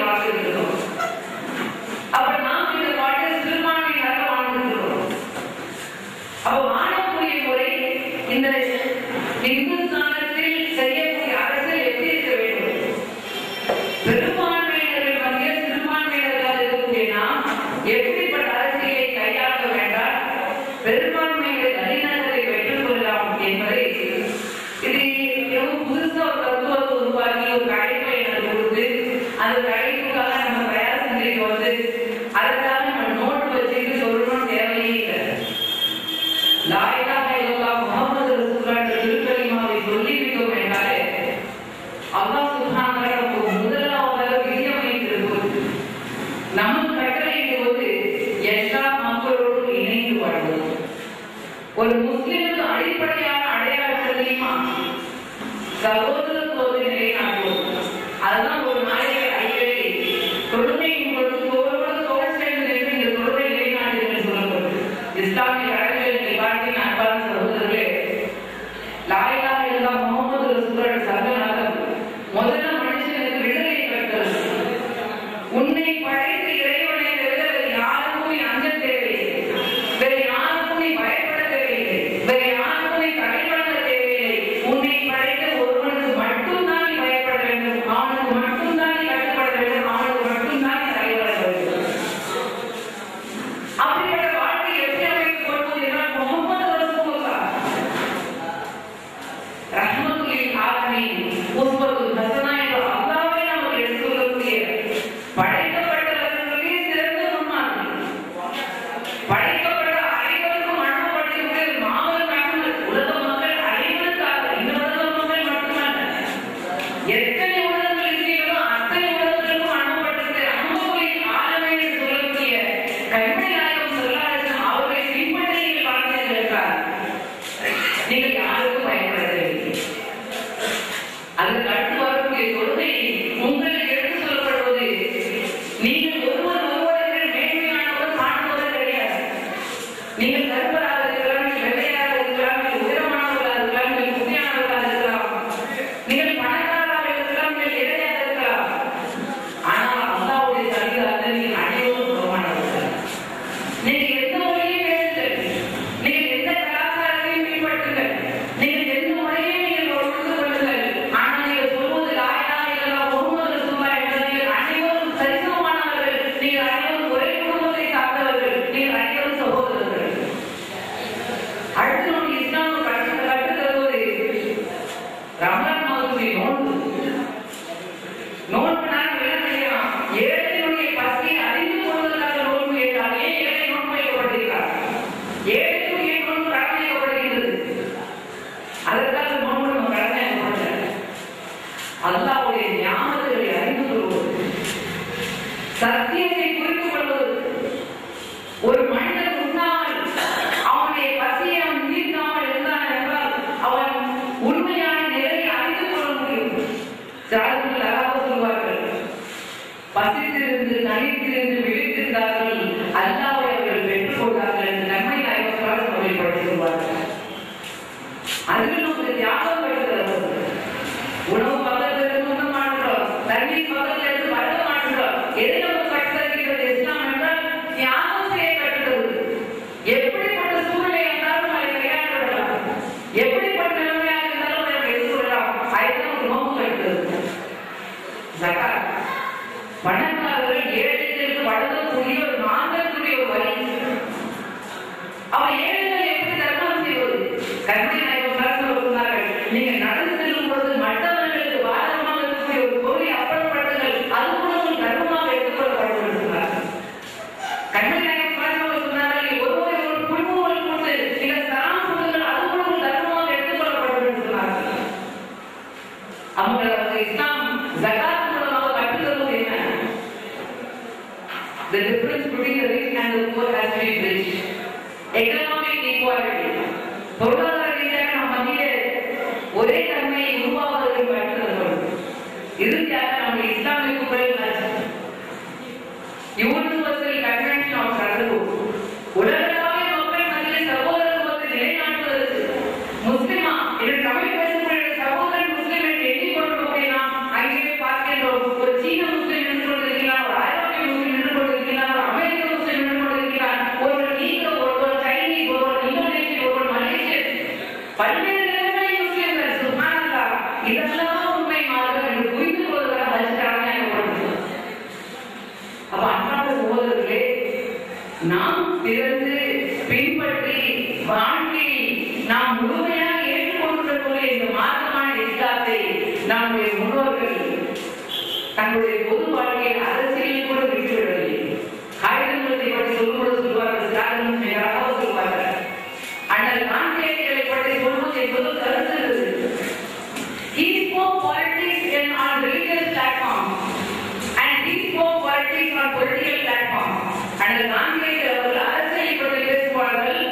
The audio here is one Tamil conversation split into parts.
வாழ்ந்துருக்கிறோம். அப்ப நாம் இந்த பாட்டில் சிறுபான்மையினராக வாழ்ந்துருக்கிறோம். அப்ப வாழக்கூடிய முறை இந்த இந்துஸ்தானத்தில் செய்யக்கூடிய அரசியல் எப்படி இருக்க வேண்டும்? பெரும்பான்மையினர்கள் மத்தியில் சிறுபான்மையினர்களாக இருக்கக்கூடிய நாம் எப்படிப்பட்ட அரசியலை கையாள வேண்டாம், பெரும்பான்மையினரை தனிநகரை பெற்றுக் கொள்ளலாம் என்பதை இது எவ்வளவு புதுசா ஒரு தத்துவத்தை உருவாக்கி ஒரு அழைப்பை எனக்கு கொடுத்து அந்த அழைப்புக்காக நம்ம தயார் செஞ்சுட்டு வந்து அதற்காக நம்ம நோட்டு வச்சுட்டு சொல்லணும் தேவையே இல்லை. லா இலாஹா இல்லல்லாஹ் முஹம்மது ரசூலுல்லாஹ் என்ற திருக்கலிமாவை சொல்லிவிட்டோம் என்றாலே அல்லாஹ் சுப்ஹானஹு வ தஆலா நமக்கு முதலாவதாக விதியமைத்திருப்பது நமக்கு கட்டளையிடுவது எல்லா மக்களோடும் இணைந்து வாழ்வது. ஒரு முஸ்லிமுக்கு அடிப்படையான அடையாளம் தெரியுமா? சகோதரத்துவத்தை நிலைநாட்டுவது. அதுதான் ஒரு நாளைக்கு அடிக்கடி தொழுகையின் பொழுது ஒவ்வொரு தோல் சேர்ந்து இந்த தொழுகை நிலைநாட்டு என்று சொல்லப்படுது. இஸ்லாமிய அறநிலையத்தில் பார்க்கின் அன்பான சகோதரர்களே, லா இலாஹா இல்லல்லாஹ் முஹம்மது ரசூலுல்லாஹ் சல்லல்லாஹு முதல்ல மனுஷனுக்கு விடுதலை பெற்றது. உன்னை படைத்த இறைவனை தவிர வேறு யாருக்கும் நீ அஞ்ச தேவையில்லை, வேறு யாருக்கும் நீ பயப்பட தேவையில்லை, வேறு யாருக்கும் நீ தடைபட தேவையில்லை. உன்னை படைத்த ஒருவனுக்கு மட்டும்தான் நீ பயப்பட வேண்டும், அவனுக்கு மட்டும்தான் நீ கட்டுப்பட வேண்டும், அவனுக்கு மட்டும்தான் நீ தடைபட வேண்டும். அப்படிப்பட்ட வாழ்க்கை எப்படி அமைத்துக் கொள்வது என்றால் முஹம்மது ரசூலுல்லாஹ் ரஹ்மத்துல் லில் ஆலமீன் உஸ்வத்துல் ஹஸனா என்ற அல்லாஹ்வை நமக்கு எடுத்துக் சொல்லக்கூடிய படைக்கப்பட்டவர்களே சிறந்த முன்மாதிரி. படைக்கப்பட்ட அனைவருக்கும் அனுப்பப்பட்டிருக்கிற மாபெரும் ரஹ்மத் உலக மக்கள் அனைவருக்காக, இந்த உலக மக்கள் மட்டுமல்ல, எத்தனை உலகங்கள் இருக்கிறதோ அத்தனை உலகங்களுக்கும் அனுப்பப்பட்டிருக்கிற ரஹ்மத்துல் ஆலமீன் என்று சொல்லக்கூடிய கண்மணி நாயகம் ஸல்லல்லாஹு அலைஹி வஸல்லம் அவர்களை பின்பற்றி நீங்கள் வாழ்ந்தீர்கள் என்றால் நீங்கள் யாருக்கும் பயப்பட தேவையில்லை. அதற்கு அடுத்து வரக்கூடிய தொழுகை உங்களுக்கு எடுத்து சொல்லப்படுவது நீங்கள் ஒருவர்கள் மேன்மையானவர் காட்டுவது கிடையாது. நீங்கள் கருப்பராக இருக்கலாம், நீங்கள் வெள்ளையாக இருக்கலாம், நீங்கள் உயரமானவர்களாக இருக்கலாம், நீங்கள் புதியானவர்களாக இருக்கலாம், நீங்கள் பணக்காரராக இருக்கலாம், நீங்கள் இடையாக இருக்கலாம். ஆனால் அல்லாஹ்வுடைய சன்னிதானத்தில் நீங்கள் அனைவரும் சமமானவர்கள். நீங்கள் எந்த மொழியும் பேசுங்கள், நீங்கள் எந்த கலாச்சாரத்தையும் பின்பற்றுங்கள், நீங்கள் எந்த முறையும் நீங்கள் ஒழுங்கு கொள்ளுங்கள். ஆனால் நீங்கள் சொல்வது லா இலாஹா இல்லல்லாஹ் முஹம்மது ரசூலுல்லாஹ் என்ற நீங்கள் அனைவரும் சரிசமமானவர்கள், நீங்கள் அனைவரும் ஒரே குடும்பத்தை சார்ந்தவர்கள், நீங்கள் அனைவரும் சகோதரர்கள். அடுத்து நம்ம இஸ்லாம் கற்றுத் தருவது ரமலான் மாதத்துடைய நோன்பு. நோன்பு நாங்கள் என்ன செய்யலாம்? ஏழைகளுடைய பசியை அறிந்து கொள்வதற்காக நோன்பு என்றால் ஏன் ஏழை நோன்பு வைக்கப்படுகிறார்? ஏழைகளுடைய நோன்பு கடமையாக்கப்படுகிறது. அதற்காக நோன்பு நம்ம கடமையாக்கப்படல. அல்லாஹ்வுடைய ஞானங்களை அறிந்து கொள்வது, சத்தியத்தை புரிந்து கொள்வது. ஒரு மனிதன் உண்ணாமல் அவனுடைய பசியை அவன் தீர்க்காமல் இருந்தான் என்றால் அவன் உண்மையான நிலையை அறிந்து கொள்ள முடியும். சாதுக்கள் அழகாக சொல்வார்கள், பசித்திருந்து தனித்திருந்து விழித்திருந்தார்கள், அல்லாஹ்வை அவர்கள் பெற்றுக் கொண்டார்கள் என்று நன்மை நாயகத்தால் சொல்லிப்படுத்தி சொல்வார்கள். அதில் நமக்கு தியாகம் பெறுகிறது. உணவு பக்கத்தில் இருந்து உண்ண மாட்டோம், தண்ணீர் பக்கத்தில் இருந்து வழங்க மாட்டோம். எதை நமக்கு கற்றுத்தருகிறது இஸ்லாம் என்றால் தியாகம் செய்ய கற்றுத்தருவது. எப்படிப்பட்ட சூழ்நிலை இருந்தாலும் அதை கையாளலாம், எப்படிப்பட்ட நிலைமையாக இருந்தாலும் அதை எதிர்கொள்ளலாம். அதுதான் ஒரு நோக்கு கற்றுத்தருவது. ஜகாத் பணக்காரர்கள் ஏழைகளுக்கு வழங்கக்கூடிய ஒரு மார்க்கத்துடைய ஒரு வழி. அவர் ஏழைகள் எப்படி தர்மம் செய்வது? கண்மணி நாயகம் சொன்னார்கள், நீங்க நடந்து செல்லும் பொழுது மற்றவர்களுக்கு பாதகமாக இருக்கக்கூடிய ஒரு பொருளை அப்புறப்படுத்துங்கள், அது கூட உங்கள் தர்மமாக எடுத்துக்கொள்ளப்படும் சொன்னார்கள். கண்மணி நாயகம் சொன்னார்கள், ஒருவரை ஒரு குழுவோடு கொண்டு நீங்கள் தரம் சொல்லுங்கள், அது கூட உங்கள் தர்மமாக எடுத்துக்கொள்ளப்படும் சொன்னார்கள். அவங்களுக்கு இஸ்லாம் ஜகாத் மூலமாக கற்றுத்தருவது என்ன? The difference between the rich and the poor has been bridged. Economic equality. பொருளாதார ரீதியாக நம் மத்தியிலே ஒரே தன்மையை உருவாக்குவதை கற்றுத்தருவது. இறுதியாக நம்முடைய Islamic universal convention of brotherhood, உலகளாவிய மக்கள் மத்தியிலே சகோதரத்துவத்தை நிலைநாட்டுவதற்கு முஸ்லிமா என்று தமிழ் பேசக்கூடிய சகோதரன் முஸ்லிம் என்று எண்ணிக்கொண்டிருக்கக்கூடிய நாம் அங்கே பார்க்கின்றோம். ஒரு சீன முஸ்லிம் என்று நாம் திறந்து பின்பற்றி வாழ்க்கை நாம் முழுமையாக ஏற்றுக்கொண்டிருக்கக்கூடிய இந்த மார்க்கமான இஸ்லாத்தை நம்முடைய முன்னோர்கள் தங்களுடைய பொது வாழ்க்கையில் அரசியலில் கூட விட்டுவிடவில்லை. ஆயுதங்களை பற்றி சொல்லும்போது சொல்வார்கள், தியாகம் மேலாக சொல்வார்கள். ஆனால் காந்தியடிகளை பற்றி சொல்வது என்பது கருத்து. He spoke politics on religious platform and he spoke politics on political platform. ஆனால் காந்தியடிகள் அவர்கள் அரசியலை பற்றி பேசுவார்கள்,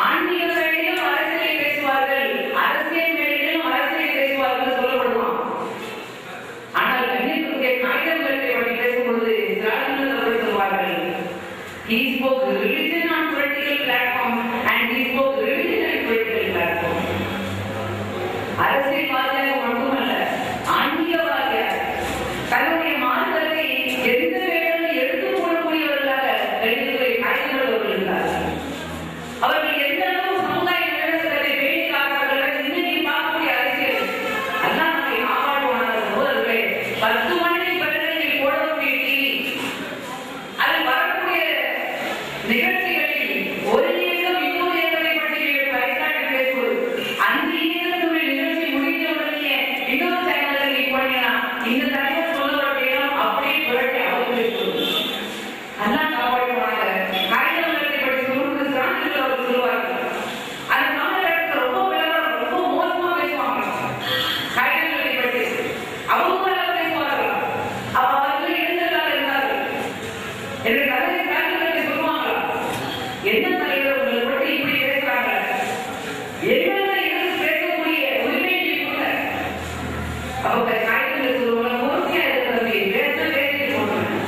ஆன்மீக மேடையிலும் அரசியலை பேசுவார்கள், அரசியல் மேடையிலும் அரசியலை பேசுவார்கள் சொல்லப்படுவான். ஆனால் கண்ணியத்துடைய காகிதங்களை பற்றி பேசும்பொழுது திராவிடர்கள் அவர்கள் சொல்வார்கள், he spoke religion on political platform and he spoke religion on political platform. அரசியல்வாதியாக மட்டுமல்ல, ஆன்மீகவாதியாக தன்னுடைய மார்க்கத்தை எந்த வேளையிலும் எடுத்துக் கொள்ளக்கூடியவர்களாக கண்ணியத்துடைய காகிதங்கள் அவர்கள் இருந்தார்கள். அவர்கள் எந்த அளவு சமுதாய நிலவரத்தை பேணி காத்தார்கள். இன்னைக்கு பார்க்கக்கூடிய அரசியல் அதான் நம்மை காப்பாற்றுவார்கள். சோதர்களே, 10 மணி பிறகு போடக்கூடிய டிவி அதில் வரக்கூடிய நிகழ்ச்சிகளில் ஒரு இயக்கம் இன்னொரு இயக்கத்தை பற்றி பரிசாட்டி பேசுவது, அந்த இயக்கத்துடைய நிகழ்ச்சி முடிந்தவுடனே இன்னொரு சேனலில் நீ பண்ணினா இந்த தலைவர் சொல்லப்பட்டேனும் அப்படியே புரட்டி அவர்களுக்கு அதான் காப்பாற்றுவாங்க. காகிதங்களை பற்றி சொல்வது சான்றிதழ் அவர்கள் சொல்லுவார்கள். அந்த தமிழகத்தில் ரொம்ப விளம்பரம் ரொம்ப மோசமா பேசுவாங்க. காகிதங்களை பற்றி அவங்களாக பேசுவார்கள். அவர்கள் எழுந்ததாக இருந்தார்கள் என்று கதை காகிதங்களை சொல்லுவாங்க. என்ன தலைவர் உங்களை பற்றி இப்படி பேசுறாங்க, என்னென்ன எதிர்த்து பேசக்கூடிய உரிமையை கூட அவங்க காகிதங்களை சொல்லுவாங்க. பூர்த்தியா இருக்கிறது பேசிட்டு போடுறாங்க.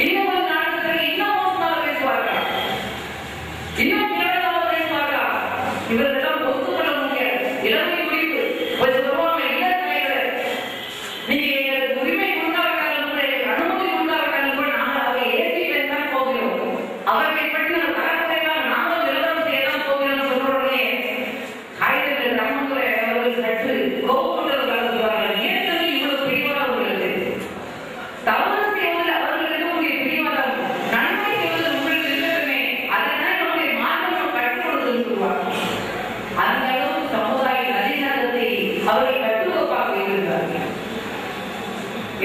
இன்னும் ஒரு நாட்டுக்கு இன்னும் மோசமாக பேசுவார்கள், இன்னும் கேவலமாக பேசுவார்கள். இவர்களெல்லாம் ஒத்துக்கொள்ள முடியாது. இளமை குறிப்பு கொஞ்சம் சொல்லுவாங்க, இல்ல தலைவர் நீங்க எங்களுக்கு உரிமை உண்டாவிட்டாலும் கூட அனுமதி உண்டாவிட்டாலும் கூட நாங்கள் அவரை ஏற்றி பேசத்தான் போகிறோம், அவர்களை பற்றி நம்ம தரக்குறைவாக நாங்கள் விளம்பரம் செய்யலாம் போகிறோம் சொல்றோமே. காகிதங்கள் நம்முடைய அவர்கள் சற்று கோபப்பட்டவர்களாக சொல்வார்கள். ஏற்கனவே இவ்வளவு பிரிவானவர்களுக்கு தவறு செய்வதில் அவர்களுக்கு இருக்கக்கூடிய பிரிவாதான், நன்மை செய்வதில் உங்களுக்கு இருக்கவே அதனால் நம்முடைய மாற்றம் கற்றுக் கொடுத்து சொல்வார்கள். அந்த அளவு சமுதாய நதிநகத்தை அவர்கள் கட்டுக்கோப்பாக இருந்தார்கள்.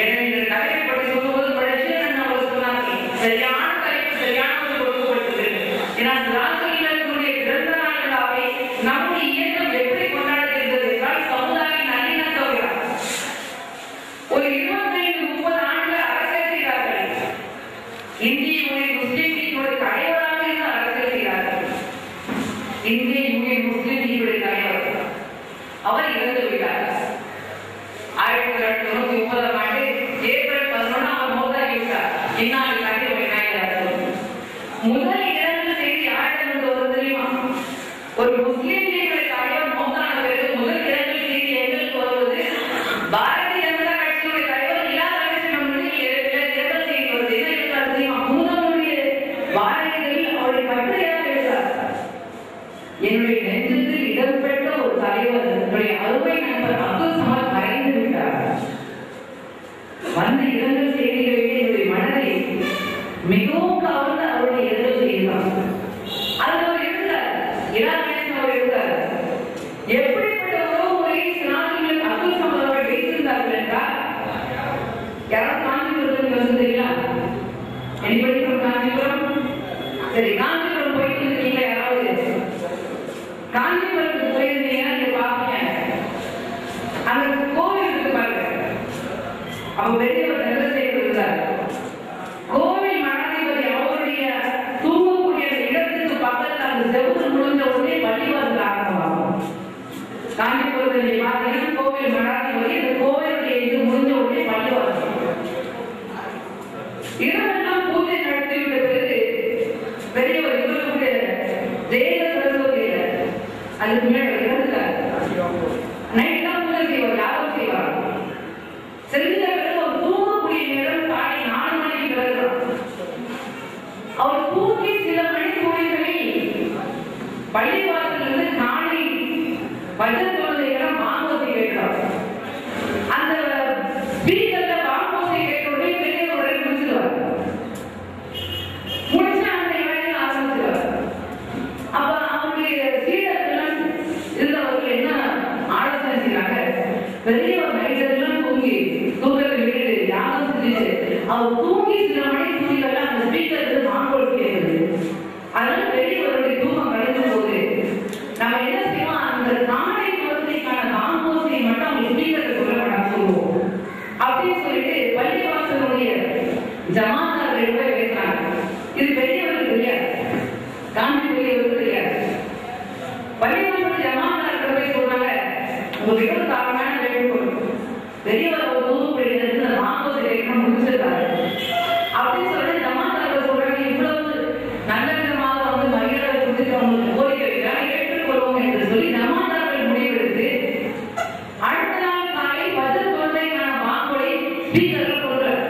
எனவே இந்த கதையை பற்றி சொல்லும்போது பழச்சேன் அவர்கள் சொன்னார்கள், சரியான தலைப்பு சரியானவர்கள் கொடுக்கப்பட்டிருக்கிறது. ஏன்னா திராவிடர்களுடைய பிறந்த நாட்களாவை நம்முடைய இயக்கம் எப்படி கொண்டாடுகிறது என்றால் சமுதாய நல்லிணக்கம். ஒரு 25-30 ஆண்டுகள் அரசியல் செய்தார்கள். இந்திய யூனியன் முஸ்லிம் லீக்குடைய தலைவராக இருந்து அரசியல் செய்தார்கள். இந்திய யூனியன் முஸ்லிம் லீக்குடைய தலைவர் அவர் இறந்து விட்டார். 1990 ஆண்டு ஏப்ரல் 11 அவர் மௌத்தாகிவிட்டார். இந்நாள் கதை விநாயகர். முதல் இரண்டு செய்தி யாரிடம் வருவது தெரியுமா? ஒரு முஸ்லிம் லீக்குடைய தலைவர் மௌத்தான பிறகு முதல் இரண்டு செய்தி எங்களுக்கு வருவது பாரதிய ஜனதா கட்சியுடைய தலைவர் இல்லாத தேர்தல் செய்தி வருது. என்ன இருக்கிறார் தெரியுமா? மூதனுடைய பாரதியில் அவருடைய கட்டுரையாக எழுதார், என்னுடைய நெஞ்சத்தில் இடம்பெற்ற ஒரு தலைவர் என்னுடைய அருமை நண்பர் அப்துல் சமத் மறைந்து விட்டார். வந்து இரங்கல் செய்திகளிலே என்னுடைய மனதை மிகவும் கவர்ந்து அவருடைய இரங்கல் செய்தார். அதில் அவர் எழுதார், இராஜேஷன் அவர் எழுதார், எப்படிப்பட்ட உறவு முறையை சினாஜிகள் அப்துல் சமத் அவர்கள் வைத்திருந்தார்கள் என்றால், யாராவது காஞ்சிபுரத்துக்கு வந்து தெரியுமா? Anybody from Kanchipuram? சரி, காஞ்சிபுரம் போயிட்டு இருக்கீங்க யாராவது? காஞ்சிபுரத்துக்கு போயிருந்தீங்கன்னா நீங்க பாப்பீங்க, அந்த கோவில் இருக்கு பாருங்க. அப்ப பெரியவர் நல்ல செய்திருந்தார். கோவில் மடாதிபதி அவருடைய தூங்கக்கூடிய இடத்துக்கு பக்கத்தில் அந்த செவுறு முடிஞ்ச உடனே பள்ளிவாசல் ஆரம்பமாகும். காஞ்சிபுரத்தில் பார்த்தீங்கன்னா கோவில் மடாதிபதி இந்த கோவிலுடைய இது முடிஞ்ச உடனே பள்ளிவாசல். இரவெல்லாம் பூஜை நடத்திவிட்ட பிறகு பெரியவர் இருக்கக்கூடிய தேவ சரஸ்வதியில அதுக்கு மேல இறந்துட்டார். நைட்லாம் பூஜை செய்வார், யாரும் செய்வார். செஞ்ச பிறகு அவர் தூங்கக்கூடிய நேரம் காலை 4 மணிக்கு பிறகு அவர் தூங்கி சில மணி துணிகளில் பள்ளிவாசலிருந்து காலை பஜன் தொழுகை நேரம் வாங்கோசை கேட்கிறார். அந்த வீட்டில் வாங்கோசை கேட்டவுடனே பெரியவரை முடிச்சிருவார். முடிச்ச அந்த அவர் தூங்கி சில மணி தூங்கில அந்த ஸ்பீக்கர் இருந்து மாங்கோல் கேட்குது. அதனால பெரியவருடைய தூக்கம் கலைஞ்ச போது நம்ம என்ன செய்வோம், அந்த காலை குழந்தைக்கான காம்போஸை மட்டும் அவங்க ஸ்பீக்கரை சொல்ல வேண்டாம் சொல்லுவோம் அப்படின்னு சொல்லிட்டு பள்ளிவாசலுடைய ஜமாத்தார்கள் போய் பேசுறாங்க. இது பெரியவருக்கு தெரியாது, காந்தி பெரியவருக்கு தெரியாது. பள்ளிவாசல் ஜமாத்தார்கள் போய் சொல்றாங்க, உங்களுக்கு தாழ்மையான வேண்டுகோள், பெரியவர் ஒரு தூதுக்குடியிலிருந்து மாங்கோஸை கேட்கணும் முடிச்சிருக்காரு அப்படின்னு சொல்லிட்டு ஜமாத்தார்கள் சொல்றாங்க, இவ்வளவு நல்ல விதமாக வந்து மரியாதை கொடுத்து அவங்களுக்கு கோரிக்கை வைக்கிறாங்க, ஏற்றுக்கொள்வோம் என்று சொல்லி ஜமாத்தார்கள் முடிவெடுத்து அடுத்த நாள் காலை 10 குழந்தைக்கான மாங்கோலை ஸ்பீக்கரில் கொடுக்கிறார்.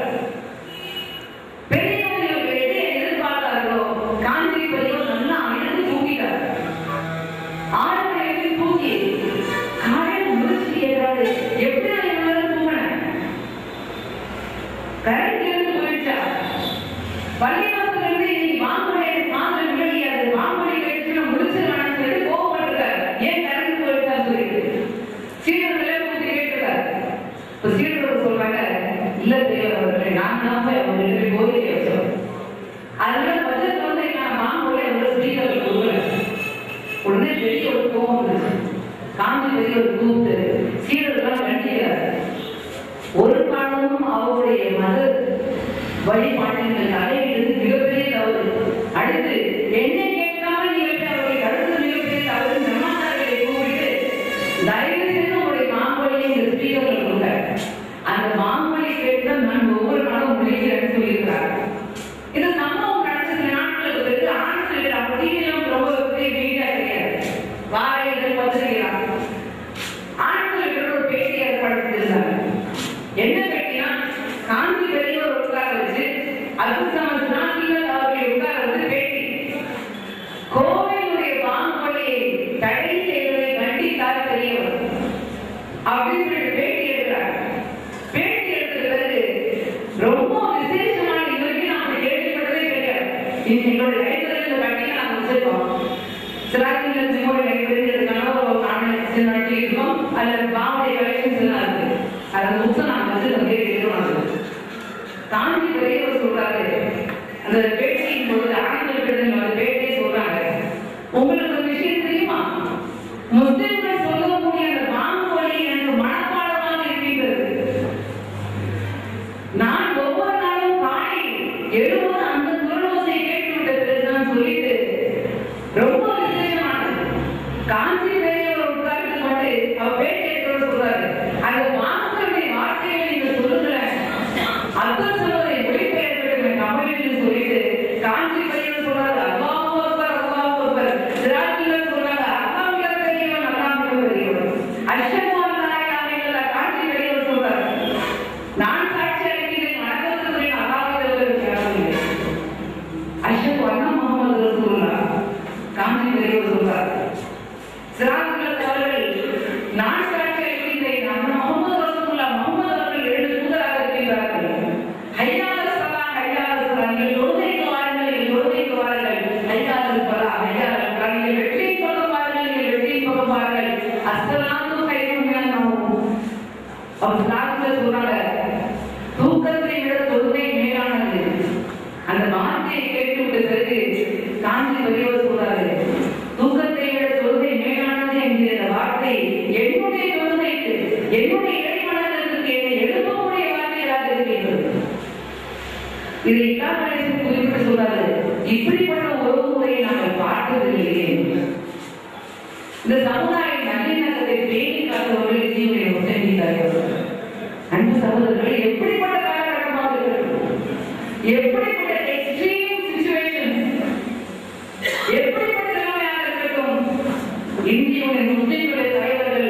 பெரியவர்கள் எதை எதிர்பார்த்தார்களோ காந்தி பெரியவர் நல்லா அணிந்து தூக்கிட்டார். 6 மணிக்கு தூக்கி காலையில் முடிச்சு கேட்கிறாரு, எப்படி நான் இவ்வளவு தூங்கினேன், கரண்ட் இருந்து போயிடுச்சா, பள்ளிவாசல் இருந்து இன்னைக்கு மாங்கோலை மாங்கல் விளையாது, மாங்கோலை கேட்டு முடிச்சிருக்கான்னு சொல்லிட்டு கோவப்பட்டிருக்காரு, ஏன் கரண்ட் போயிடுச்சா சொல்லிட்டு சீடர்களே கூட்டி கேட்டிருக்காரு. இப்ப சீடர்கள் சொல்றாங்க, இல்ல பெரியவர்களே நான் தான் போய் அவங்களுக்கு கோரிக்கை வச்சோம், அதனால 10 குழந்தைக்கான மாங்கோலை அவங்க ஸ்பீக்கர்கள் கொடுக்குறேன். உடனே பெரிய ஒரு கோபம் இருந்துச்சு. காந்தி பெரியவர் கூப்பிட்டு சீடர்கள்லாம் கண்டிக்கிறார், ஒரு காலமும் அவருடைய மத வழிபாட்டின் தலையிலிருந்து மிகப்பெரிய தவறு, அடுத்து என்னை கேட்காமல் நீங்கள் அவருடைய அடுத்த மிகப்பெரிய தவறு, ஜமாத்தார்களை கூப்பிட்டு தயவு செய்து உங்களுடைய மாங்கோலையை இந்த ஸ்பீக்கர்கள் கொடுங்க, அந்த மாங்கோலை கேட்டு நான் ஒவ்வொரு நாளும் முடிக்கிறேன்னு சொல்லியிருக்கிறார். இந்த சம்பவம் நடந்த சில நாட்களுக்கு பிறகு ஆண்டு அப்படியும் ரொம்ப வீடா கிடையாது, வாரைகள் பத்திரிகைலாம் ஆண்களுக்கு ஒரு பேட்டி ஏற்பாடு செஞ்சிருந்தாங்க. என்ன பேட்டினா, காந்தி பெரியவர் உட்கார வச்சு அப்துல் சமத் நாசிர் அவர்களை உட்கார வச்சு பேட்டி, கோவிலுடைய மாங்கோலையை தடை செய்வதை கண்டித்தார் பெரியவர் அப்படின்னு சொல்லி பேட்டி எடுக்கிறார். பேட்டி எடுத்தது ரொம்ப விசேஷமான, இது வரைக்கும் நான் அப்படி கேள்விப்பட்டதே கிடையாது. எங்களோட லைப்ரரியில் பட்டியல நாங்கள் வச்சிருக்கோம், சிராஜில் சிங்கோட லைப்ரரி இருக்கான ஒரு ஆன்லைன் இருக்கும், அதில் பாவடைய கலெக்ஷன்ஸ் எல்லாம் இருக்கு, அந்த புக்ஸை நாங்கள் வச்சு நம்ம கேட்டு காந்தி பெரியவர் சொல்றாரு. அந்த பேட்டியின் பொழுது ஆண்கள் அந்த பேட்டியை சொல்றாங்க, உங்களுக்கு ஒரு விஷயம் தெரியுமா, முஸ்லிம்கள் சொல்லக்கூடிய அந்த மாங்கோலை எனக்கு மனப்பாடமாக இருக்கின்றது, நான் ஒவ்வொரு நாளும் காலை எழுவது அந்த குரலோசை கேட்டு விட்டதுன்னு சொல்லிட்டு ரொம்ப விசேஷமானது. காந்தி பெரியவர் உட்கார்ந்து கொண்டு அவர் பேட்டி எடுத்து சொல்றாரு, அந்த மாங்கோலுடைய வார்த்தைகளை நீங்க சொல்லுங்களேன், அப்துல் சமதை மொழிபெயர்ப்பு தமிழில் சொல்லிட்டு காந்தி பெரியவர் சொல்றாரு, அல்லாஹு அக்பர் அல்லாஹு அக்பர், சிராஜில் சொல்றாங்க அல்லாஹ் பெரியவன் அல்லாஹ் பெரியவன், அஷ்ஹது அன் லா இலாஹ இல்லல்லாஹ் காந்தி பெரியவர் சொல்றாரு, நான் சாட்சி அளிக்கிறேன் வணக்கத்துக்குரிய அல்லாஹ் பெரியவர், அஷ்ஹது அன்ன முஹம்மது ரசூலுல்லாஹ் காந்தி பெரியவர் சொல்றாரு. சிராஜில் அவர்கள் நான் சாட்சி அளிக்கிறேன் அன்ன முஹம்மது ரசூலுல்லாஹ், முஹம்மது அவர்கள் 2 தூதராக இருக்கிறார்கள், ஹையால ஸலா ஹையால ஸலா, நீங்கள் தொழுகைக்கு வாருங்கள், நீங்கள் தொழுகைக்கு வாருங்கள், ஹையால ஸலா ஹையால ஸலா, நீங்கள் வெற்றியின் பக்கம் வாருங்கள், நீங்கள் வெற்றியின் பக்கம் வாருங்கள், அஸ்ஸலாத்து கைரும் மினன் நௌம். அவர் சாட்சியில் சொல்றாங்க, தூக்கத்தை விட தொழுகை மேலானது. அந்த வார்த்தையை கேட்டுவிட்ட பிறகு காந்தி பெரியவர் சொல்றாரு, தூக்கத்தை விட தொழுகை மேலானது என்கிற அந்த வார்த்தை என்னுடைய தொழுகைக்கு, என்னுடைய இறைவனத்திற்கு என்னை எழுப்பக்கூடிய வார்த்தைகளாக இருக்கின்றது. இதை இக்காலத்தில் குறிப்பிட்டு சொல்றாரு, இப்படிப்பட்ட ஒரு முறையை நாங்கள் பார்த்ததில்லையே. இந்த சமுதாய நல்லிணக்கத்தை பேணி காத்தவர்கள் ஜீவனை ஒட்டங்கிட்டார்கள். அன்பு சகோதரர்கள், எப்படிப்பட்ட காலகட்டமாக இருக்கிறது, எப்படிப்பட்ட எக்ஸ்ட்ரீம் சிச்சுவேஷன், எப்படிப்பட்ட நிலைமையாக இருக்கட்டும், இந்தியாவுடைய முஸ்லிம்களுடைய தலைவர்கள்